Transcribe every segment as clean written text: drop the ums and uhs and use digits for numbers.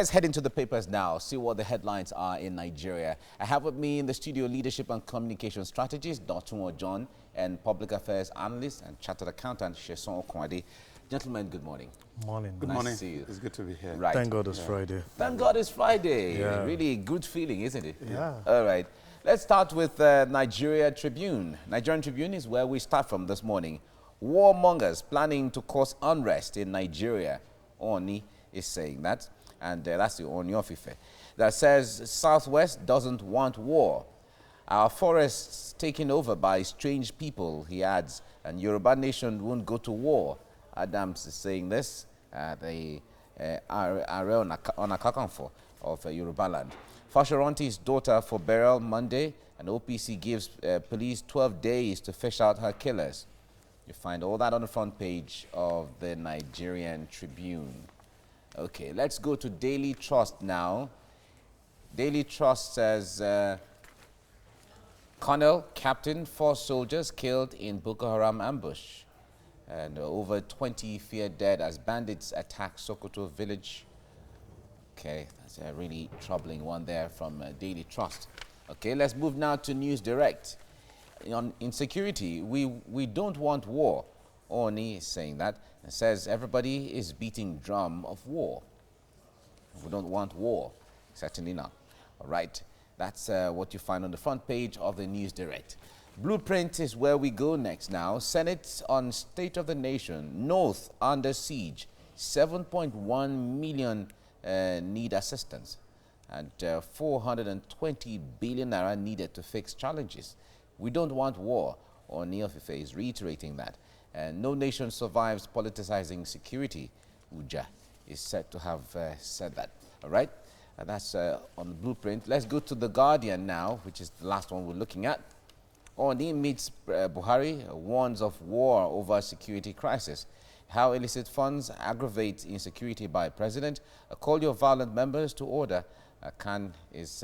let's head into the papers now, see what the headlines are in Nigeria. I have with me in the studio leadership and communication strategist, Dotun Ojon, and public affairs analyst and chartered accountant, Sesan Okunade. Gentlemen, good morning. Morning. Good morning. Nice to see you. It's good to be here. Right. Thank God it's Friday. Thank God it's Friday. Yeah. Really good feeling, isn't it? Yeah. All right. Let's start with Nigeria Tribune. Nigerian Tribune is where we start from this morning. Warmongers planning to cause unrest in Nigeria. Ooni is saying that. And that's the Ooni of Ife. That says Southwest doesn't want war. Our forests taken over by strange people, he adds, and Yoruba nation won't go to war. Adams is saying this. The Are Onakakanfo of Yoruba land. Fashoranti's daughter for burial Monday, and OPC gives police 12 days to fish out her killers. You find all that on the front page of the Nigerian Tribune. Okay, let's go to Daily Trust now. Daily Trust says, Colonel, Captain, 4 soldiers killed in Boko Haram ambush. And over 20 feared dead as bandits attack Sokoto village. Okay, that's a really troubling one there from Daily Trust. Okay, let's move now to News Direct. On insecurity, we don't want war. Ooni is saying that. It says everybody is beating drum of war. We don't want war. Certainly not. All right, that's what you find on the front page of the News Direct. Blueprint is where we go next now. Senate on State of the Nation. North under siege. 7.1 million need assistance. And 420 billion naira needed to fix challenges. We don't want war. Ooni of Ife is reiterating that. And no nation survives politicizing security. Uja is said to have said that. All right? And that's on the Blueprint. Let's go to The Guardian now, which is the last one we're looking at. Ooni meets Buhari, warns of war over security crisis. How illicit funds aggravate insecurity by president. Call your violent members to order. Khan is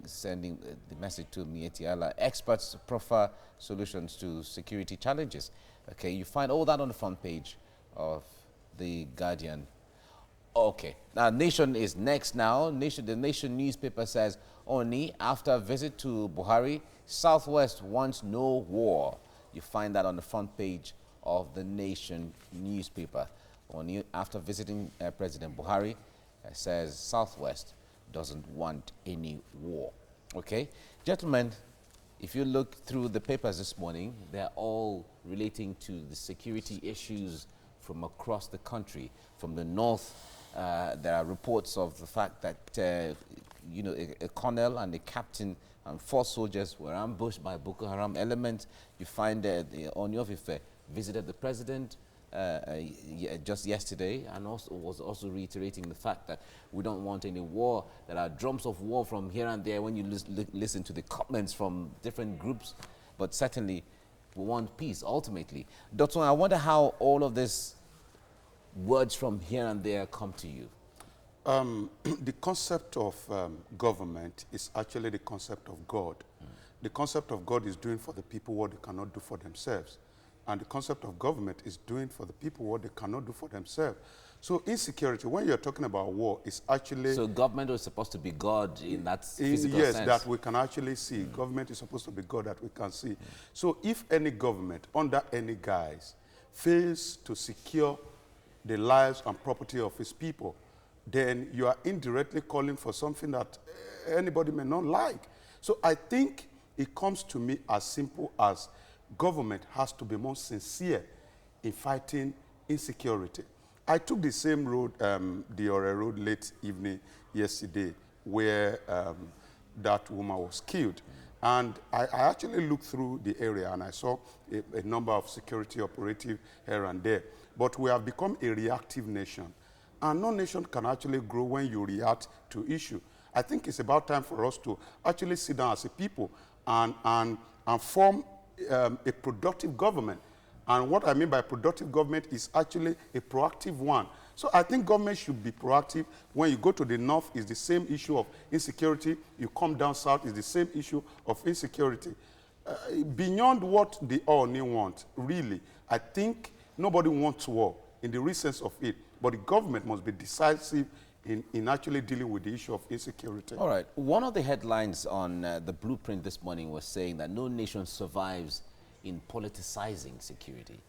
sending the message to Mietiala. Experts proffer solutions to security challenges. Okay, you find all that on the front page of The Guardian. Okay, now Nation is next now. The Nation newspaper says, Ooni, after a visit to Buhari, Southwest wants no war. You find that on the front page of the Nation newspaper. Ooni, after visiting President Buhari, says Southwest doesn't want any war. Okay, gentlemen, if you look through the papers this morning, they're all relating to the security issues from across the country. From the north, there are reports of the fact that a colonel and a captain and 4 soldiers were ambushed by Boko Haram elements. You find the Ooni of Ife visited the president just yesterday, and was also reiterating the fact that we don't want any war. There are drums of war from here and there when you listen to the comments from different groups, but certainly we want peace ultimately. Dotun, I wonder how all of these words from here and there come to you. The concept of government is actually the concept of God. The concept of God is doing for the people what they cannot do for themselves. And the concept of government is doing for the people what they cannot do for themselves. So insecurity, when you're talking about war, is actually... So government is supposed to be God in that physical yes, sense? that we can actually see. Government is supposed to be God that we can see. So if any government, under any guise, fails to secure the lives and property of its people, then you are indirectly calling for something that anybody may not like. So I think it comes to me as simple as government has to be more sincere in fighting insecurity. I took the same road, the Ore Road, late evening yesterday, where that woman was killed. And I actually looked through the area and I saw a number of security operatives here and there. But we have become a reactive nation. And no nation can actually grow when you react to issue. I think it's about time for us to actually sit down as a people and form a productive government. And what I mean by productive government is actually a proactive one. So I think government should be proactive. When you go to the north, it's the same issue of insecurity. You come down south, it's the same issue of insecurity. Beyond what the Ooni want, really, I think nobody wants war in the real sense of it. But the government must be decisive in actually dealing with the issue of insecurity. All right. One of the headlines on the blueprint this morning was saying that no nation survives in politicizing security.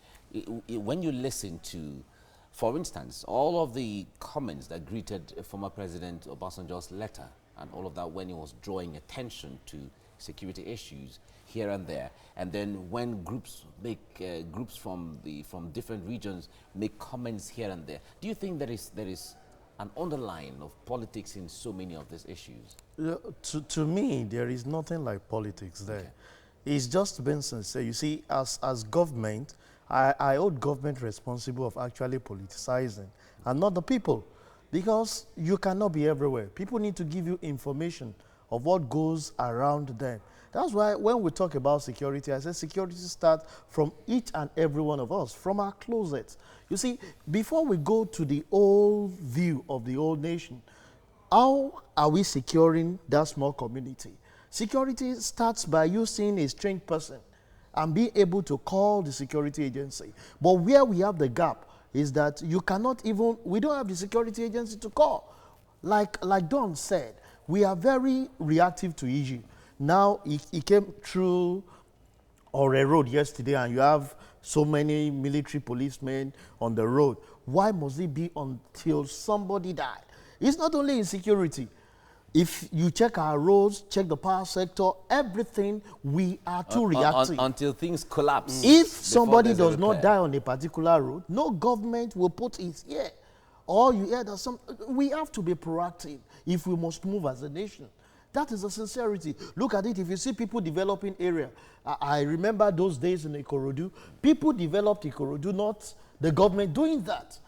When you listen to, for instance, all of the comments that greeted former President Obasanjo's letter and all of that when he was drawing attention to security issues here and there, and then when groups make groups from different regions make comments here and there, do you think there is an underline of politics in so many of these issues? To me, there is nothing like politics there. Okay. It's just been sincere. You see, as government, I hold government responsible of actually politicizing and not the people, because you cannot be everywhere. People need to give you information of what goes around them. That's why when we talk about security, I say security starts from each and every one of us, from our closets. You see, before we go to the old view of the old nation, how are we securing that small community? Security starts by you seeing a strange person and being able to call the security agency. But where we have the gap is that you cannot even, we don't have the security agency to call. Like Don said, we are very reactive to issue. Now, he came through Ore Road yesterday and you have so many military policemen on the road. Why must it be until somebody died? It's not only insecurity. If you check our roads, check the power sector, everything, we are too reactive. Until things collapse. If somebody does not die on a particular road, no government will put his ear. Or you hear that we have to be proactive if we must move as a nation. That is the sincerity. Look at it. If you see people developing area, I remember those days in Ikorodu. People developed Ikorodu, not the government doing that.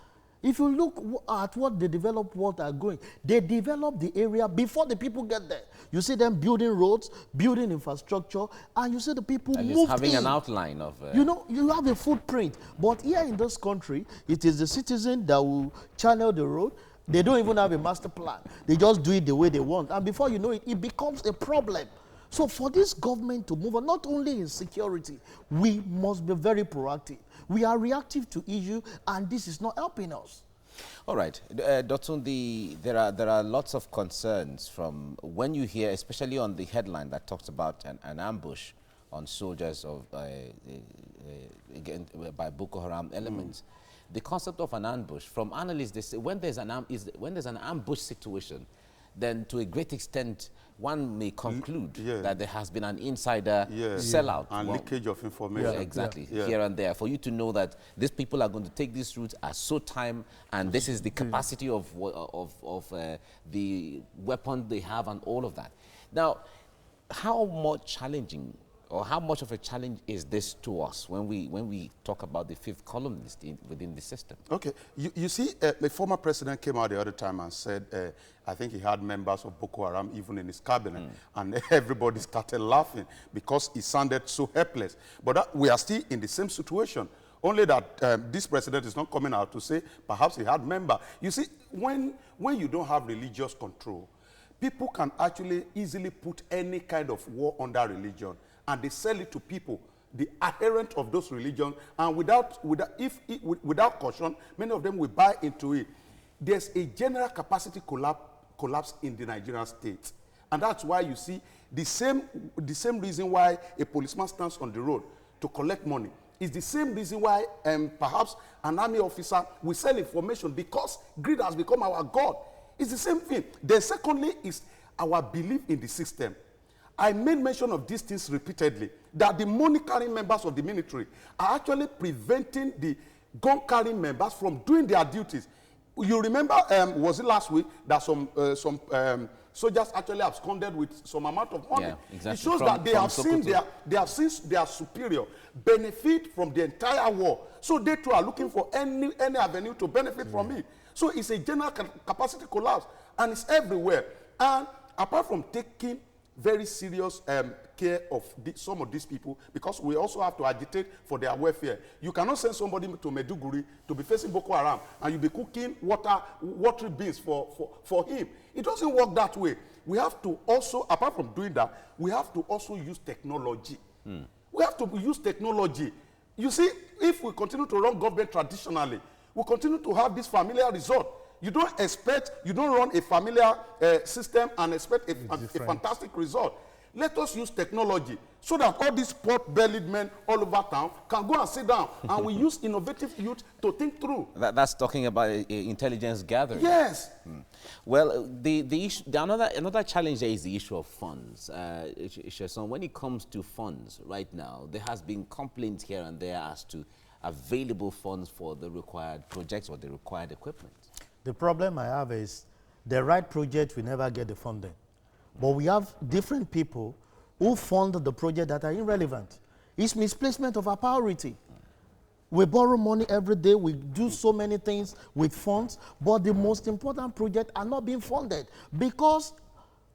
If you look at what the developed world are going, they develop the area before the people get there. You see them building roads, building infrastructure, and you see the people moving. Having an outline of... You know, you have a footprint. But here in this country, it is the citizen that will channel the road. They don't even have a master plan. They just do it the way they want. And before you know it, it becomes a problem. So for this government to move on, not only in security, we must be very proactive. We are reactive to issue, and this is not helping us. All right. Dotun, there are lots of concerns from when you hear, especially on the headline that talks about an ambush on soldiers of again, by Boko Haram elements. The concept of an ambush, from analysts, they say when there's an ambush situation, then to a great extent, one may conclude that there has been an insider sellout. And leakage of information. Exactly, here and there. For you to know that these people are going to take these routes at so time, and this is the capacity of the weapon they have and all of that. Now, how much challenging or how much of a challenge is this to us when we talk about the fifth columnist within the system? Okay, you see, the former president came out the other time and said, I think he had members of Boko Haram even in his cabinet, and everybody started laughing because he sounded so helpless. But we are still in the same situation, only that this president is not coming out to say perhaps he had members. You see, when you don't have religious control, people can actually easily put any kind of war under religion, and they sell it to people, the adherent of those religions, and without caution, many of them will buy into it. There's a general capacity collapse in the Nigerian state, and that's why you see the same reason why a policeman stands on the road to collect money. It's the same reason why perhaps an army officer will sell information, because greed has become our God. It's the same thing. Then secondly is our belief in the system. I made mention of these things repeatedly, that the money-carrying members of the military are actually preventing the gun-carrying members from doing their duties. You remember, was it last week, that some soldiers actually absconded with some amount of money? Yeah, exactly. It shows that they have seen their superior benefit from the entire war. So they too are looking for any avenue to benefit from it. So it's a general capacity collapse, and it's everywhere. And apart from taking very serious care of some of these people, because we also have to agitate for their welfare. You cannot send somebody to Maiduguri to be facing Boko Haram and you be cooking watery beans for him. It doesn't work that way. We have to also, apart from doing that, we have to also use technology. We have to use technology. You see, if we continue to run government traditionally, we continue to have this familiar resort. You don't expect, you don't run a familiar system and expect a fantastic result. Let us use technology so that all these pot-bellied men all over town can go and sit down and we use innovative youth to think through. That's talking about intelligence gathering. Yes. Well, the issue, another challenge there is the issue of funds. Sesan, when it comes to funds right now, there has been complaints here and there as to available funds for the required projects or the required equipment. The problem I have is the right project will never get the funding. But we have different people who fund the project that are irrelevant. It's misplacement of our priority. We borrow money every day. We do so many things with funds, but the most important projects are not being funded because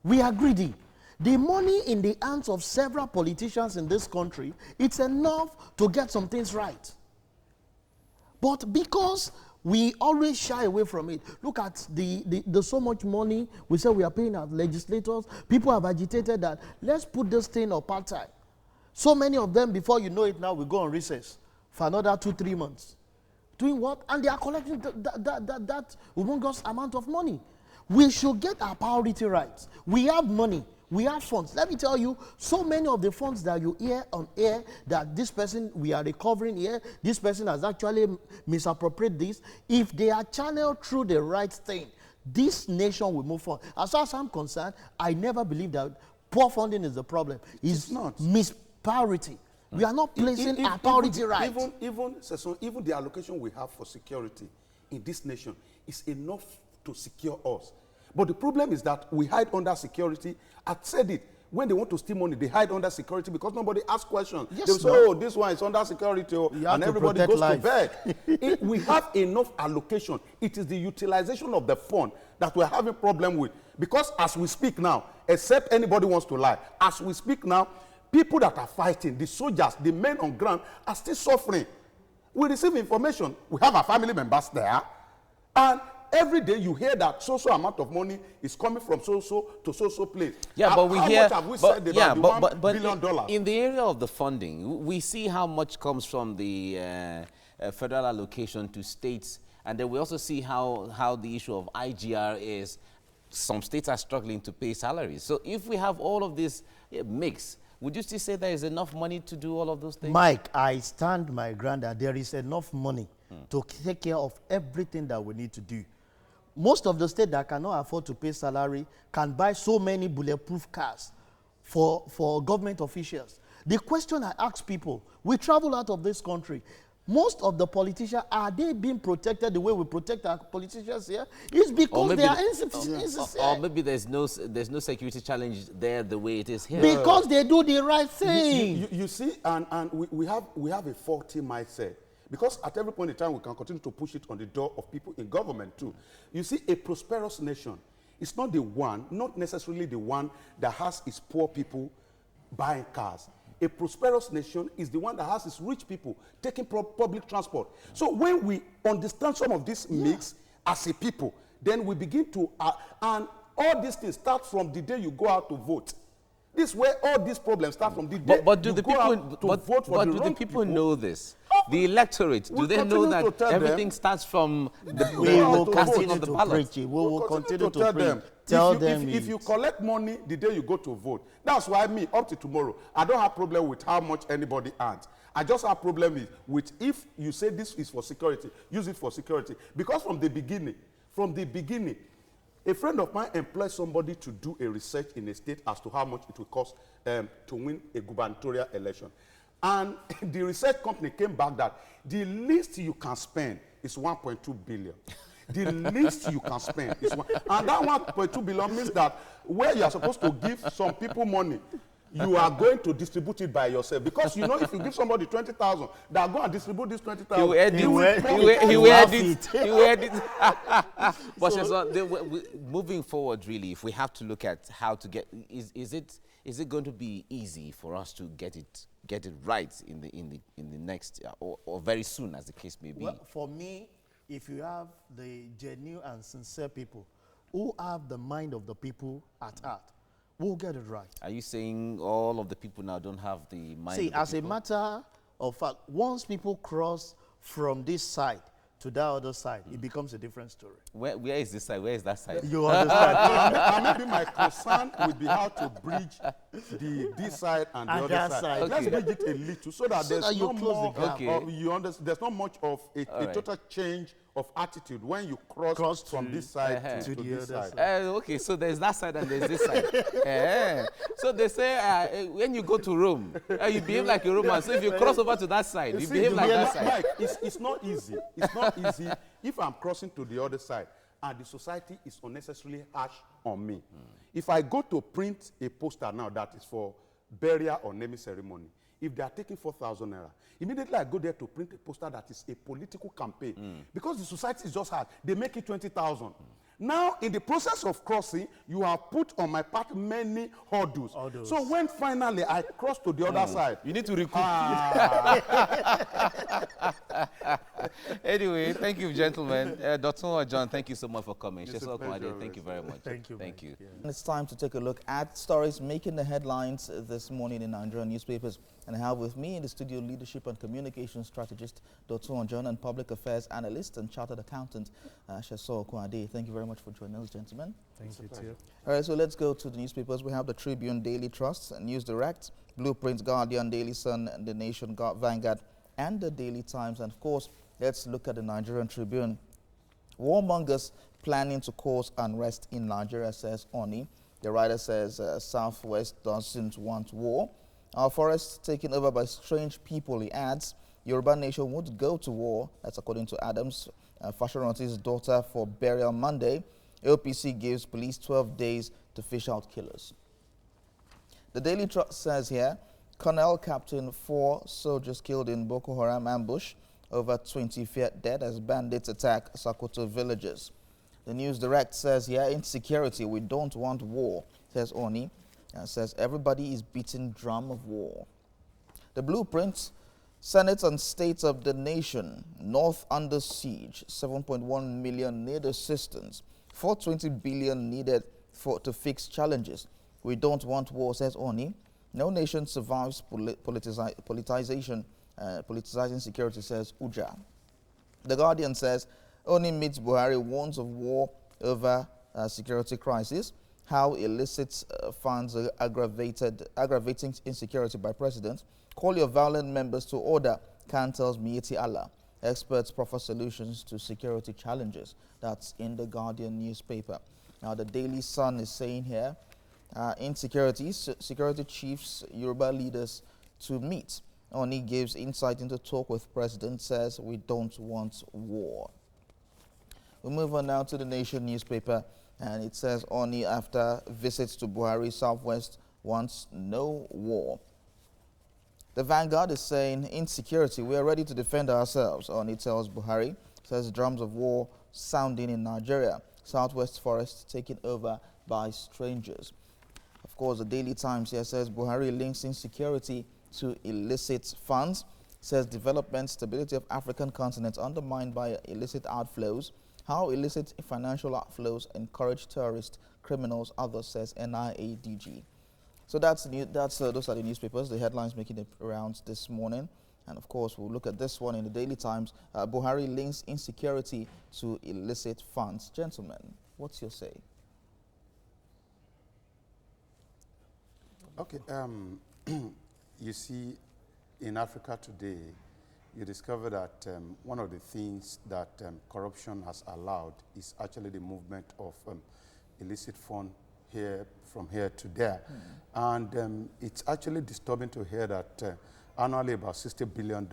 we are greedy. The money in the hands of several politicians in this country, it's enough to get some things right. But because we always shy away from it. Look at the so much money we say we are paying as legislators. People have agitated that let's put this thing on part-time. So many of them, before you know it now, we go on recess for another 2-3 months. Doing what? And they are collecting that humongous amount of money. We should get our priority right. We have money. We have funds. Let me tell you, so many of the funds that you hear on air, that this person, we are recovering here, this person has actually misappropriated this. If they are channeled through the right thing, this nation will move forward. As far as I'm concerned, I never believe that poor funding is the problem. It's not. Mispriority. We are not placing our priority right. Even the allocation we have for security in this nation is enough to secure us. But the problem is that we hide under security. I said it. When they want to steal money, they hide under security because nobody asks questions. Yes, they say, oh, this one is under security, and everybody goes to bed. We have enough allocation. It is the utilization of the fund that we're having problem with. Because as we speak now, except anybody wants to lie, as we speak now, people that are fighting, the soldiers, the men on ground, are still suffering. We receive information. We have our family members there. And every day you hear that so-so amount of money is coming from so-so to so-so place. Yeah, but we hear... How much have we said about the $1 billion? In the area of the funding, we see how much comes from the federal allocation to states, and then we also see how the issue of IGR is. Some states are struggling to pay salaries. So if we have all of this mix, would you still say there is enough money to do all of those things? Mike, I stand my ground that there is enough money to take care of everything that we need to do. Most of the states that cannot afford to pay salary can buy so many bulletproof cars for government officials. The question I ask people, we travel out of this country. Most of the politicians, are they being protected the way we protect our politicians here? It's because they are insufficient. Or maybe there's no security challenge there the way it is here. Because they do the right thing. You see, and we have a faulty mindset. Because at every point in time, we can continue to push it on the door of people in government too. You see, a prosperous nation is not the one, not necessarily the one that has its poor people buying cars. A prosperous nation is the one that has its rich people taking public transport. So when we understand some of this mix as a people, then we begin to, and all these things start from the day you go out to vote. This is where all these problems start from. The day but do you the go people, out to vote for do the people know this? The electorate, do they know that everything starts from the casting of the ballot? We will continue to tell preach. them. Tell them if you collect money the day you go to vote, that's why me, up to tomorrow, I don't have problem with how much anybody earns. I just have problem with if you say this is for security, use it for security. Because from the beginning, a friend of mine employed somebody to do a research in a state as to how much it will cost to win a gubernatorial election. And the research company came back that the least you can spend is 1.2 billion. The least you can spend is one. And that 1.2 billion means that where you are supposed to give some people money, you are going to distribute it by yourself. Because you know, if you give somebody 20,000, they are going to distribute this 20,000. He will edit. But so, moving forward, really, if we have to look at how to get, is it going to be easy for us to get it right in the next or very soon, as the case may be? Well, for me, if you have the genuine and sincere people who have the mind of the people at heart, we'll get it right. Are you saying all of the people now don't have the mind? See, as a matter of fact, once people cross from this side to that other side, it becomes a different story. Where is this side? Where is that side? You understand? And maybe my concern would be how to bridge this side and the And other that side. side. Let's Okay. bridge it a little so that So there's that you no close the more. gap. Okay. You understand? There's not much of a right. total change of attitude when you cross From from this side to to the this other side. side. Okay, so there's that side and there's this side. So they say when you go to Rome, you behave like a Roman. So if you cross over to that side, you See, behave like that Mike, side. Mike, it's not easy. It's not easy if I'm crossing to the other side and the society is unnecessarily harsh on me. If I go to print a poster now that is for burial or naming ceremony, if they are taking 4,000 naira, immediately I go there to print a poster that is a political campaign. Because the society is just hard, they make it 20,000. Now, in the process of crossing, you have put on my part many hurdles. So when finally I cross to the other side, You need to recoup. Anyway, thank you, gentlemen. Dotun Ojon, thank you so much for coming. It's a Sesan, pleasure, thank you very much. Thank you. Thank you. It's time to take a look at stories making the headlines this morning in Nigerian newspapers. And I have with me in the studio leadership and communication strategist Dotun Ojon and public affairs analyst and chartered accountant Sesan Okunade. Thank you very much for joining us, gentlemen. Thank you, too. All right, so let's go to the newspapers. We have the Tribune, Daily Trust, News Direct, Blueprint, Guardian, Daily Sun, The Nation, Vanguard, and the Daily Times. And of course, let's look at the Nigerian Tribune. Warmongers planning to cause unrest in Nigeria, says Ooni. The writer says Southwest doesn't want war. Our forests taken over by strange people, he adds. Yoruba nation won't go to war. That's according to Adams. Fashoranti's daughter for burial Monday. AOPC gives police 12 days to fish out killers. The Daily Trust says here, Colonel Captain 4 soldiers killed in Boko Haram ambush. Over 20 feared dead as bandits attack Sokoto villages. The News Direct says here, insecurity, we don't want war, says Ooni. Says everybody is beating drum of war. The Blueprint, Senate and States of the Nation, North under siege, 7.1 million need assistance, 420 billion needed to fix challenges. We don't want war, says Ooni. No nation survives politicizing security, says Uja. The Guardian says Ooni meets Buhari, warns of war over security crisis. How illicit funds are aggravating insecurity by president. Call your violent members to order, Khan tells Mieti Allah. Experts proffer solutions to security challenges. That's in the Guardian newspaper. Now, the Daily Sun is saying here, insecurity, security chiefs, Yoruba leaders to meet. Ooni gives insight into talk with president, says we don't want war. We move on now to the Nation newspaper, and it says Ooni, after visits to Buhari, Southwest wants no war. The Vanguard is saying insecurity, we are ready to defend ourselves. Ooni tells Buhari, says drums of war sounding in Nigeria. Southwest forests taken over by strangers. Of course, the Daily Times here says Buhari links insecurity to illicit funds, says development stability of African continent undermined by illicit outflows. How illicit financial outflows encourage terrorists, criminals, others, says NIADG. So those are the newspapers, the headlines making the rounds this morning. And of course, we'll look at this one in the Daily Times. Buhari links insecurity to illicit funds. Gentlemen, what's your say? Okay, you see, in Africa today, you discover that one of the things that corruption has allowed is actually the movement of illicit fund from here to there. And it's actually disturbing to hear that annually about $60 billion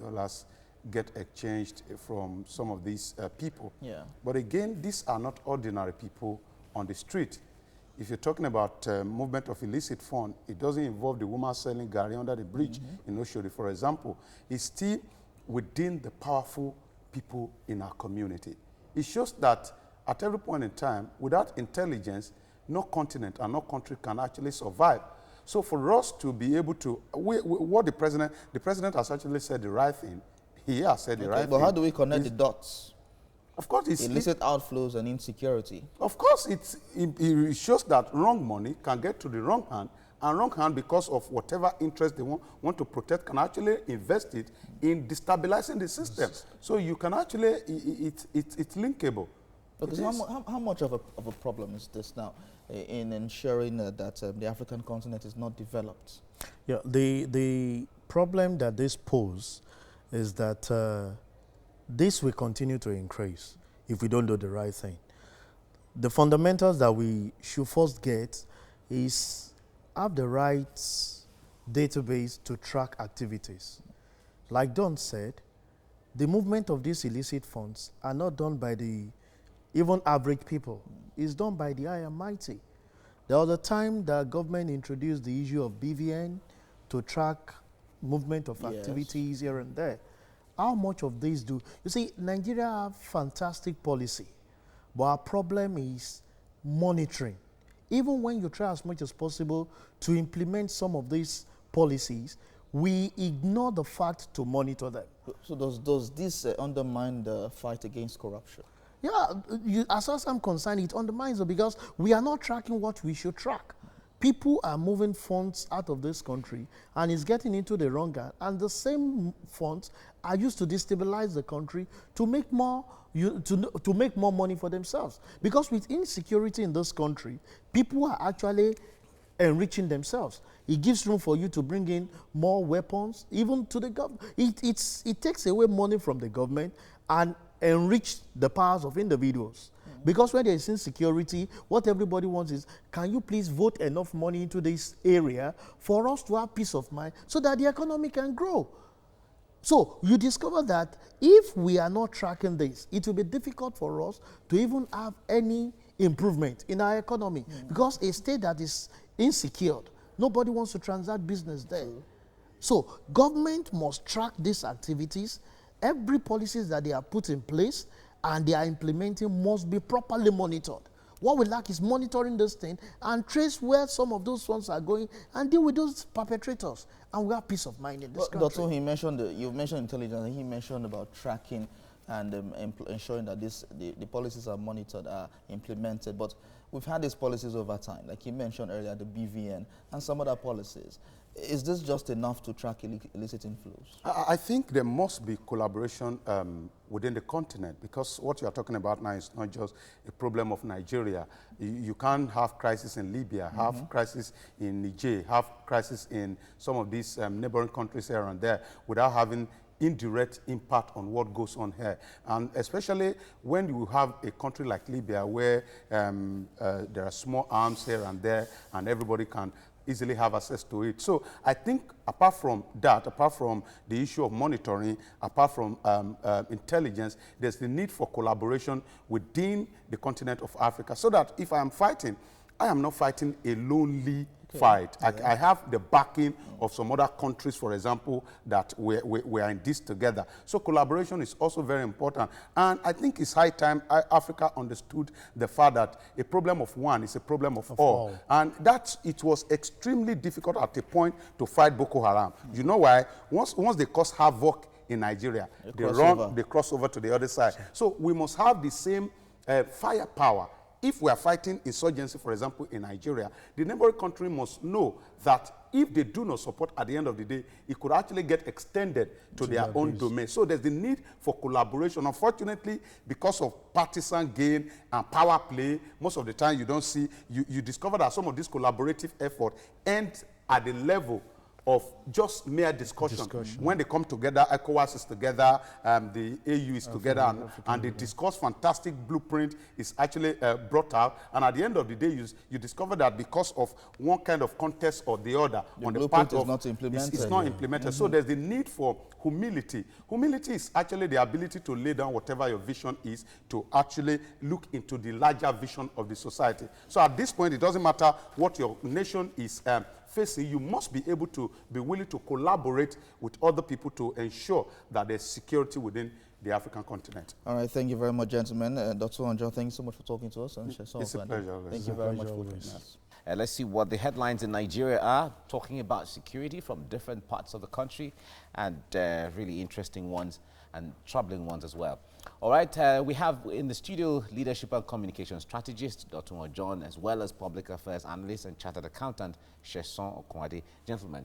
get exchanged from some of these people. Yeah. But again, these are not ordinary people on the street. If you're talking about movement of illicit fund, it doesn't involve the woman selling gari under the bridge in Oshodi, for example. It's still within the powerful people in our community. It shows that at every point in time, without intelligence, no continent and no country can actually survive. So for us to be able to, what the president has actually said the right thing. He has said the right thing. But how do we connect the dots? Of course, it's Illicit outflows and insecurity. Of course, it shows that wrong money can get to the wrong hand and wrong hand, because of whatever interest they want to protect, can actually invest it in destabilizing the system. So you can actually, it's linkable. Okay, so how much of a problem is this now in ensuring that the African continent is not developed? Yeah, the problem that this poses is that this will continue to increase if we don't do the right thing. The fundamentals that we should first get is have the right database to track activities. Like Don said, the movement of these illicit funds are not done by the even average people. It's done by the high and mighty. There was a time that government introduced the issue of BVN to track movement of activities here and there. How much of these do? You see, Nigeria have fantastic policy, but our problem is monitoring. Even when you try as much as possible to implement some of these policies, we ignore the fact to monitor them. So does this undermine the fight against corruption? Yeah, as far as I'm concerned, it undermines it because we are not tracking what we should track. People are moving funds out of this country and it's getting into the wrong hand. And the same funds are used to destabilize the country to make more to make more money for themselves. Because with insecurity in this country, people are actually enriching themselves. It gives room for you to bring in more weapons, even to the government. It takes away money from the government and enrich the powers of individuals. Because when there is insecurity, what everybody wants is, can you please vote enough money into this area for us to have peace of mind so that the economy can grow? So you discover that if we are not tracking this, it will be difficult for us to even have any improvement in our economy. Because a state that is insecure, nobody wants to transact business there. So government must track these activities. Every policies that they are put in place and they are implementing must be properly monitored. What we lack is monitoring this thing and trace where some of those funds are going and deal with those perpetrators. And we have peace of mind in this country. Dotun, you mentioned intelligence, and he mentioned about tracking and ensuring that the policies are monitored, are implemented. But we've had these policies over time, like you mentioned earlier, the BVN and some other policies. Is this just enough to track illicit inflows? I think there must be collaboration within the continent, because what you are talking about now is not just a problem of Nigeria. You can't have crisis in Libya, have crisis in Niger, have crisis in some of these neighboring countries here and there without having indirect impact on what goes on here. And especially when you have a country like Libya where there are small arms here and there and everybody can easily have access to it. So I think apart from that, apart from the issue of monitoring, apart from intelligence, there's the need for collaboration within the continent of Africa, so that if I am fighting, I am not fighting a lonely fight. I have the backing of some other countries, for example, that we are in this together. So collaboration is also very important. And I think it's high time Africa understood the fact that a problem of one is a problem of all. And that it was extremely difficult at a point to fight Boko Haram. You know why? Once they cause havoc in Nigeria, they cross over to the other side. So we must have the same firepower. If we are fighting insurgency, for example, in Nigeria, the neighboring country must know that if they do not support at the end of the day, it could actually get extended to their own domain. So there's the need for collaboration. Unfortunately, because of partisan gain and power play, most of the time you don't see, you discover that some of this collaborative effort ends at the level of just mere discussion. When they come together, ECOWAS is together, the AU is together, and they discuss fantastic blueprint is actually brought out. And at the end of the day, you discover that because of one kind of contest or the other, on the part of not implemented. It's not implemented. So there's the need for humility. Humility is actually the ability to lay down whatever your vision is to actually look into the larger vision of the society. So at this point, it doesn't matter what your nation is facing, you must be able to be willing to collaborate with other people to ensure that there's security within the African continent. All right, thank you very much, gentlemen. Dr. Ojon, thank you so much for talking to us. And it's a pleasure. Thank you very much for joining us. Let's see what the headlines in Nigeria are, talking about security from different parts of the country, and really interesting ones. and troubling ones as well. All right, we have in the studio leadership and communication strategist, Dotun Ojon, as well as public affairs analyst and chartered accountant, Sesan Okunade. Gentlemen,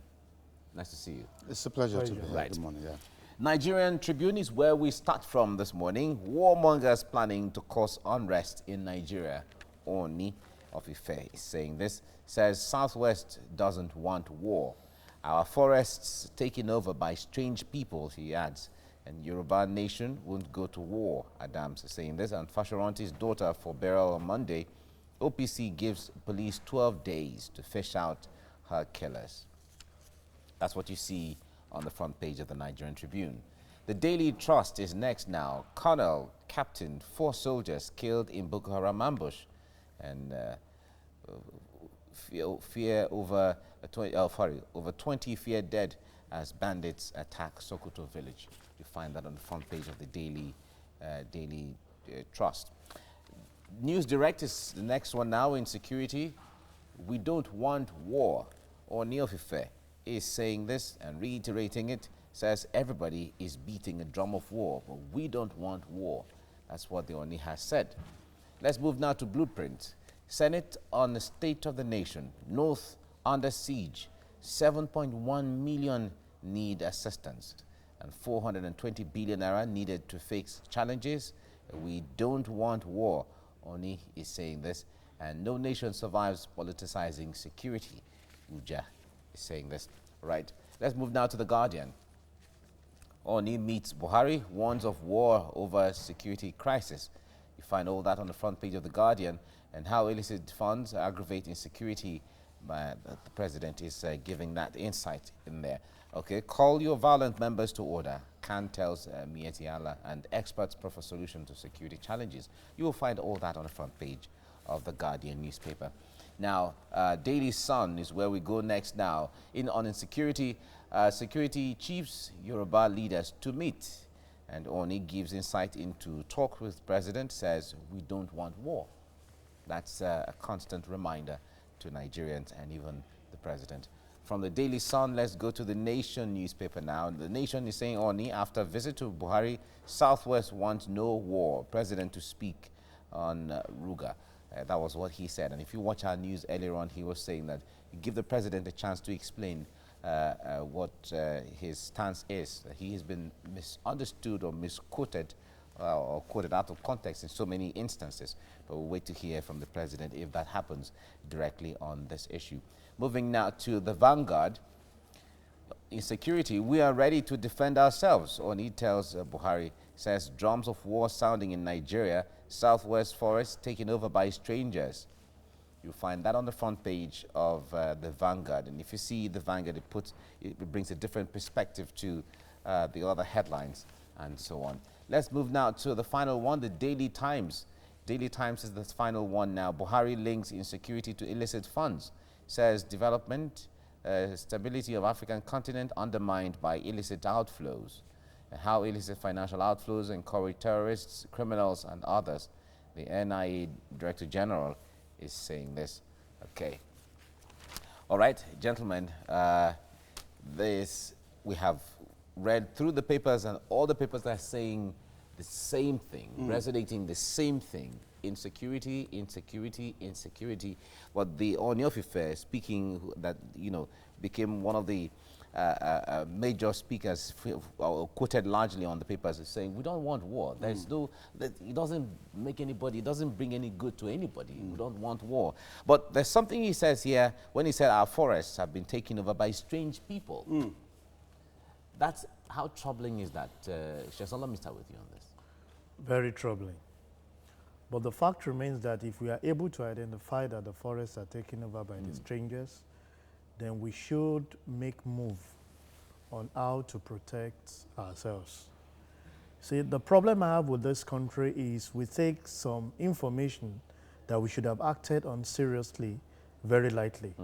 nice to see you. It's a pleasure to be here. Right. Good morning. Yeah. Nigerian Tribune is where we start from this morning. Warmongers planning to cause unrest in Nigeria. Ooni of Ife is saying this. Says Southwest doesn't want war. Our forests taken over by strange people, he adds. And Yoruba nation won't go to war, Adams is saying this. And Fashoranti's daughter for burial on Monday. OPC gives police 12 days to fish out her killers. That's what you see on the front page of the Nigerian Tribune. The Daily Trust is next now. Colonel, captain, 4 soldiers killed in Boko Haram ambush. And fear over 20 fear dead as bandits attack Sokoto village. You find that on the front page of the Daily Trust. News Direct is the next one now. Insecurity. We don't want war. Ooni of Ife is saying this and reiterating it. Says everybody is beating a drum of war, but we don't want war. That's what the Ooni has said. Let's move now to Blueprint. Senate on the state of the nation. North under siege. 7.1 million need assistance. And 420 billion naira needed to fix challenges. We don't want war. Ooni is saying this. And no nation survives politicizing security. Uja is saying this. Right. Let's move now to The Guardian. Ooni meets Buhari, warns of war over security crisis. You find all that on the front page of The Guardian, and how illicit funds aggravate insecurity. The president is giving that insight in there. Okay, call your violent members to order. Khan tells Mieti Allah, and experts prefer solution to security challenges. You will find all that on the front page of The Guardian newspaper. Now, Daily Sun is where we go next now. On insecurity, security chiefs, Yoruba leaders to meet. And Ooni gives insight into talk with president, says we don't want war. That's a constant reminder to Nigerians and even the president. From the Daily Sun, let's go to the Nation newspaper now. The Nation is saying Ooni, after visit to Buhari, Southwest wants no war. President to speak on Ruga. That was what he said. And if you watch our news earlier on, he was saying that you give the president a chance to explain what his stance is. He has been misunderstood or misquoted or quoted out of context in so many instances. But we'll wait to hear from the president if that happens directly on this issue. Moving now to the Vanguard. Insecurity, we are ready to defend ourselves. Ooni tells Buhari, says drums of war sounding in Nigeria, Southwest forest taken over by strangers. You'll find that on the front page of the Vanguard. And if you see the Vanguard, it brings a different perspective to the other headlines and so on. Let's move now to the final one, the Daily Times. Daily Times is the final one now. Buhari links insecurity to illicit funds. Says development, stability of African continent undermined by illicit outflows. And how illicit financial outflows encourage terrorists, criminals, and others. The NIA Director General is saying this. Okay. All right, gentlemen, we have read through the papers, and all the papers are saying the same thing, resonating the same thing. Insecurity, insecurity, insecurity. But the Ooni of Ife speaking that, became one of the major speakers quoted largely on the papers is saying, we don't want war. There's it doesn't make anybody, it doesn't bring any good to anybody. We don't want war. But there's something he says here when he said our forests have been taken over by strange people. That's, how troubling is that? Sesan, let me start with you on this. Very troubling. But the fact remains that if we are able to identify that the forests are taken over by the strangers, then we should make move on how to protect ourselves. See, the problem I have with this country is we take some information that we should have acted on seriously very lightly.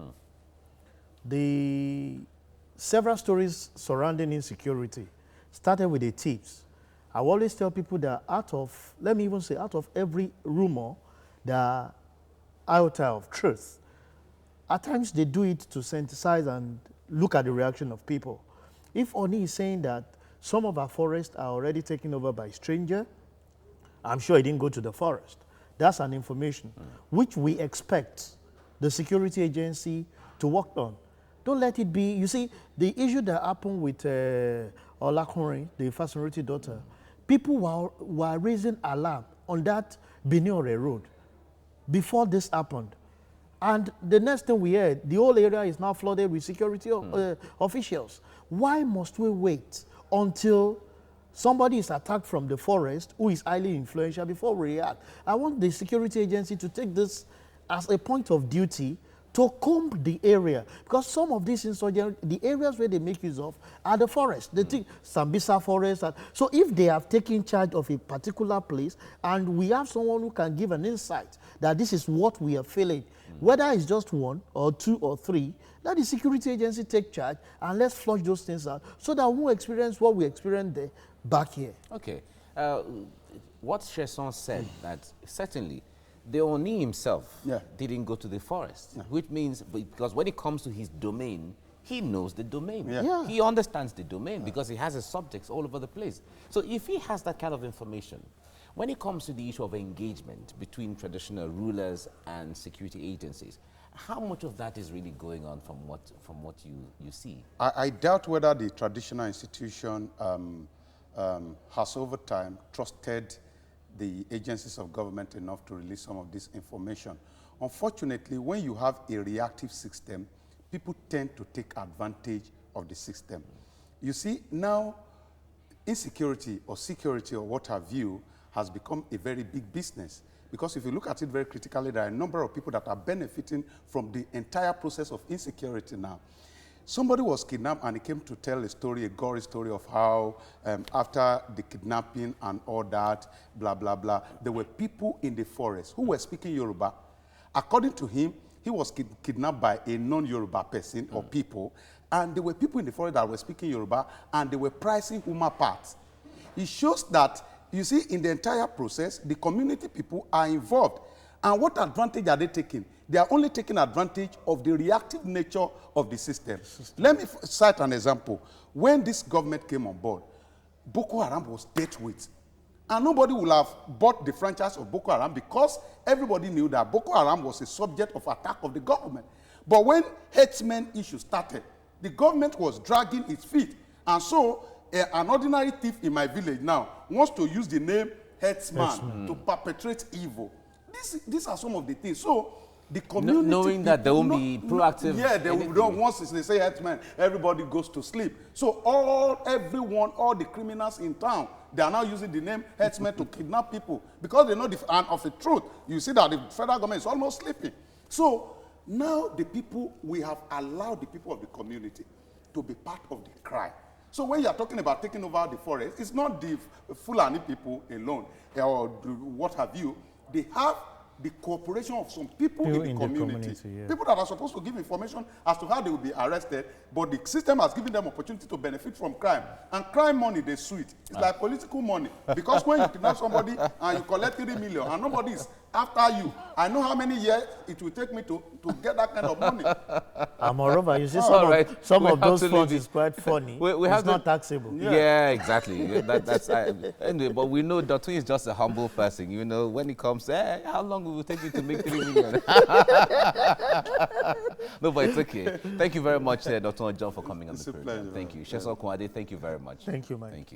The several stories surrounding insecurity started with the thieves. I always tell people that out of every rumor, there are iota of truth. At times they do it to synthesize and look at the reaction of people. If Ooni is saying that Some of our forests are already taken over by stranger. I'm sure he didn't go to the forest. That's an information which we expect the security agency to work on. Don't let it be, you see, the issue that happened with Olakunrin, the first minority daughter, people were raising alarm on that Biniore road before this happened. And the next thing we heard, the whole area is now flooded with security officials. Why must we wait until somebody is attacked from the forest who is highly influential before we react? I want the security agency to take this as a point of duty to comb the area, because some of these insurgents, the areas where they make use of are the forest. They think Sambisa forest. So if they have taken charge of a particular place and we have someone who can give an insight that this is what we are feeling, whether it's just one or two or three, let the security agency take charge and let's flush those things out so that we won't experience what we experienced there back here. Okay. What Sesan said, that certainly the Ooni himself didn't go to the forest, which means, because when it comes to his domain, he knows the domain. He understands the domain because he has his subjects all over the place. So if he has that kind of information, when it comes to the issue of engagement between traditional rulers and security agencies, how much of that is really going on from what you see? I doubt whether the traditional institution has over time trusted the agencies of government enough to release some of this information. Unfortunately, when you have a reactive system, people tend to take advantage of the system. You see, now insecurity or security or what have you has become a very big business. Because if you look at it very critically, there are a number of people that are benefiting from the entire process of insecurity now. Somebody was kidnapped and he came to tell a story, a gory story of how after the kidnapping and all that, blah, blah, blah, there were people in the forest who were speaking Yoruba. According to him, he was kidnapped by a non-Yoruba person or people, and there were people in the forest that were speaking Yoruba and they were pricing human parts. It shows that, you see, in the entire process, the community people are involved. And what advantage are they taking? They are only taking advantage of the reactive nature of the system. Let me cite an example. When this government came on board, Boko Haram was dealt with. And nobody would have bought the franchise of Boko Haram because everybody knew that Boko Haram was a subject of attack of the government. But when herdsmen issue started, the government was dragging its feet. And so an ordinary thief in my village now wants to use the name herdsman to perpetrate evil. These are some of the things. So the community, knowing that they won't be proactive. Yeah, they don't. Once they say herdsman, everybody goes to sleep. So everyone, all the criminals in town, they are now using the name herdsman to kidnap people because they know and of the truth. You see that the federal government is almost sleeping. So now the people, we have allowed the people of the community to be part of the crime. So when you are talking about taking over the forest, it's not the Fulani people alone or what have you. They have the cooperation of some people in the community. People that are supposed to give information as to how they will be arrested, but the system has given them opportunity to benefit from crime. And crime money, they sweet. It's like political money. Because when you kidnap somebody and you collect 3 million and nobody is after you, I know how many years it will take me to get that kind of money. And moreover, you see some of those funds is quite funny. It's not taxable. Yeah, exactly. That's anyway, but we know Dotun is just a humble person. You know, when it comes, how long will it take you to make 3 million? No, but it's okay. Thank you very much, Dr. Ojon, for coming on the program. Thank you. Sesan Okunade, thank you very much. Thank you, Mike. Thank you.